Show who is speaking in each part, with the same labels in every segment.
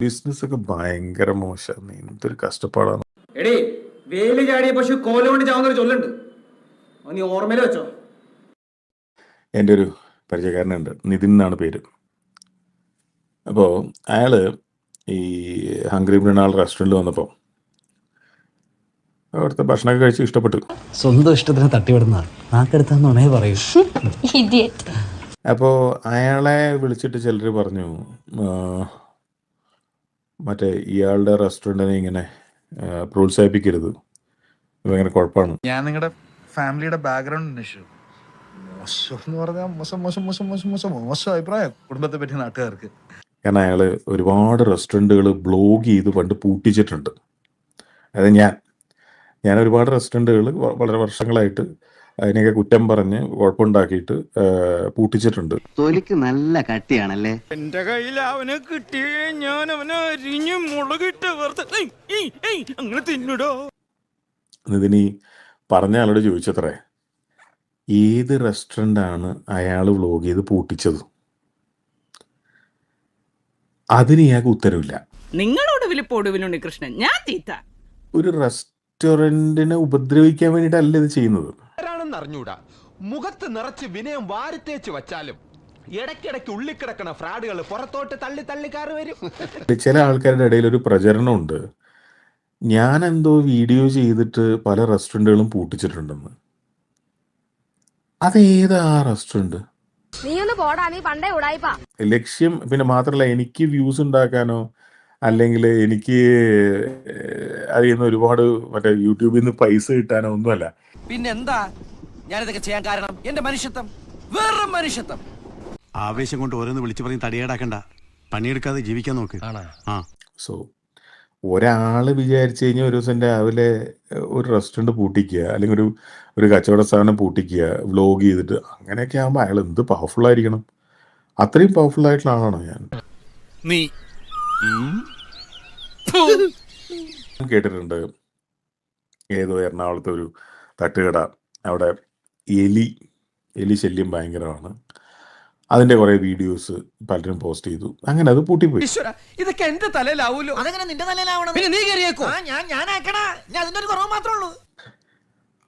Speaker 1: ബിസിനസ്സൊക്കെ ഭയങ്കര മോശമാണ്. എന്തൊരു കഷ്ടപ്പാടാണ്.
Speaker 2: എടേ വേലി ചാടിയ പശു കോല കൊണ്ട് ചാവുന്നൊരു ചൊല്ലുണ്ട്, നീ ഓർമ്മയിൽ വെച്ചോ.
Speaker 1: എൻ്റെ ഒരു പരിചയക്കാരനുണ്ട്, നിതിൻ എന്നാണ് പേര്. അപ്പോൾ അയാൾ ഈ ഹംഗ്രി മൃണാൾ റെസ്റ്റോറൻറ്റിൽ വന്നപ്പോൾ അവിടുത്തെ ഭക്ഷണമൊക്കെ കഴിച്ച് ഇഷ്ടപ്പെട്ടു.
Speaker 3: സ്വന്തം ഇഷ്ടത്തിന് തട്ടിവിടുന്ന നാക്കെടുത്താന്നുണേ പറയൂ.
Speaker 1: അപ്പോൾ അയാളെ വിളിച്ചിട്ട് ചിലർ പറഞ്ഞു, മറ്റേ ഇയാളുടെ റെസ്റ്റോറൻറ്റിനെ ഇങ്ങനെ പ്രോത്സാഹിപ്പിക്കരുത്, ഭയങ്കര കുഴപ്പമാണ്.
Speaker 4: ഞാൻ നിങ്ങളുടെ ഫാമിലിയുടെ ബാക്ക്ഗ്രൗണ്ട് അന്വേഷിച്ചു. മോശം എന്ന് പറഞ്ഞാൽ മോശം മോശം മോശം മോശം മോശം മോശം അഭിപ്രായം കുടുംബത്തെ പറ്റി നാട്ടുകാർക്ക്.
Speaker 1: കാരണം അയാൾ ഒരുപാട് റെസ്റ്റോറൻറ്റുകൾ ബ്ലോഗ് ചെയ്ത് പണ്ട് പൂട്ടിച്ചിട്ടുണ്ട്. അതായത് ഞാൻ ഒരുപാട് റെസ്റ്റോറൻറ്റുകൾ വളരെ വർഷങ്ങളായിട്ട് അതിനെയൊക്കെ കുറ്റം പറഞ്ഞ് കുഴപ്പമുണ്ടാക്കിയിട്ട് പൂട്ടിച്ചിട്ടുണ്ട്.
Speaker 5: തൊലിക്ക് നല്ല കട്ടിയാണല്ലേ.
Speaker 6: എന്റെ കയ്യിൽ അവനെ കിട്ടിയേ ഞാൻ അവനെ അരിഞ്ഞ് മുളകിട്ട് അങ്ങനെ തിന്നിടോ.
Speaker 1: ഇതിനി പറഞ്ഞ ആളോട് ചോദിച്ചത്രേ, ഏത് റെസ്റ്റോറൻ്റാണ് അയാൾ വ്ലോഗ് ചെയ്ത് പൂട്ടിച്ചത്? അതിന് ഇയാൾക്ക് ഉത്തരവില്ല.
Speaker 7: നിങ്ങളോട് വിളിപ്പോടുവിലുണ്ട് കൃഷ്ണൻ, ഞാൻ തീറ്റ.
Speaker 1: ഒരു റെസ്റ്റോറൻറ്റിനെ ഉപദ്രവിക്കാൻ വേണ്ടിയിട്ടല്ല ഇത് ചെയ്യുന്നത്.
Speaker 8: അറിഞ്ഞൂടാ, മുഖത്ത് നിറച്ച് വിനയം വാരിത്തേച്ച് വച്ചാലും ഇടയ്ക്കിടയ്ക്ക് ഉള്ളിക്കിടക്കണ ഫ്രാഡുകൾ പുറത്തോട്ട് തള്ളി തള്ളിക്കാറ് വരും.
Speaker 1: ചില ആൾക്കാരുടെ ഇടയിൽ ഒരു പ്രചരണമുണ്ട്, ഞാൻ എന്തോ വീഡിയോ ചെയ്തിട്ട് പല റെസ്റ്റോറൻറ്റുകളും പൂട്ടിച്ചിട്ടുണ്ടെന്ന്. അതേതാ ആ റെസ്റ്റോറൻറ്റ്? ലക്ഷ്യം പിന്നെ മാത്രമല്ല, എനിക്ക് വ്യൂസ് ഉണ്ടാക്കാനോ അല്ലെങ്കിൽ എനിക്ക് അറിയുന്ന ഒരുപാട് മറ്റേ യൂട്യൂബിൽ നിന്ന് പൈസ കിട്ടാനോ ഒന്നുമല്ല.
Speaker 6: പിന്നെന്താ ഞാനിതൊക്കെ ചെയ്യാൻ കാരണം? എന്റെ മനുഷ്യത്വം, വേറെ മനുഷ്യത്വം.
Speaker 9: ആവേശം കൊണ്ട് ഓരോന്ന് വിളിച്ചു പറഞ്ഞ് തടിയേടാക്കണ്ട, പണിയെടുക്കാതെ ജീവിക്കാൻ നോക്ക്.
Speaker 1: സോ ഒരാൾ വിചാരിച്ചു കഴിഞ്ഞാൽ ഒരു ദിവസം രാവിലെ ഒരു റെസ്റ്റോറൻറ്റ് പൂട്ടിക്കുക അല്ലെങ്കിൽ ഒരു കച്ചവട സ്ഥാപനം പൂട്ടിക്കുക വ്ലോഗ് ചെയ്തിട്ട്, അങ്ങനെയൊക്കെ ആകുമ്പോൾ അയാൾ എന്ത് പവർഫുൾ ആയിരിക്കണം. അത്രയും പവർഫുൾ ആയിട്ടുള്ള ആളാണോ ഞാൻ?
Speaker 6: നീ
Speaker 1: കേട്ടിട്ടുണ്ട്, ഏതോ എറണാകുളത്തെ ഒരു തട്ടുകട, അവിടെ എലി ശല്യം ഭയങ്കരമാണ്. അതിന്റെ കുറെ വീഡിയോസ് പലരും പോസ്റ്റ് ചെയ്തു, അങ്ങനെ അത് പൂട്ടിപ്പോയി.
Speaker 6: ഇതൊക്കെ എന്റെ തലയിലാവൂലോ. അതെങ്ങനെ നിന്റെ തലയിലാവണം? പിന്നെ നീ കയറിയേക്കോ. അതിന്റെ ഒരു കുറവ് മാത്രമേ ഉള്ളൂ.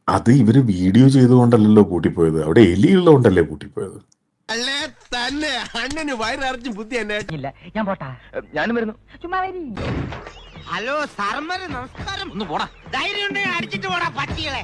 Speaker 1: അത് ഇവര് വീഡിയോ ചെയ്തുകൊണ്ടല്ലോ പൂട്ടിപ്പോയത്, അവിടെ എലി ഉള്ളതുകൊണ്ടല്ലേ പൂട്ടിപ്പോയത്.
Speaker 8: തന്നെ അണ്ണന് വയറിറച്ചും ബുദ്ധി തന്നെ.
Speaker 2: ഞാൻ പോട്ടാ, ഞാനും വരുന്നു.
Speaker 5: ഹലോ സാറന്മാരെ നമസ്കാരം.
Speaker 6: ഒന്ന് പോടാ.
Speaker 5: ധൈര്യം ഉണ്ടെങ്കിൽ അടിച്ചിട്ട് പോടാ പട്ടികളെ.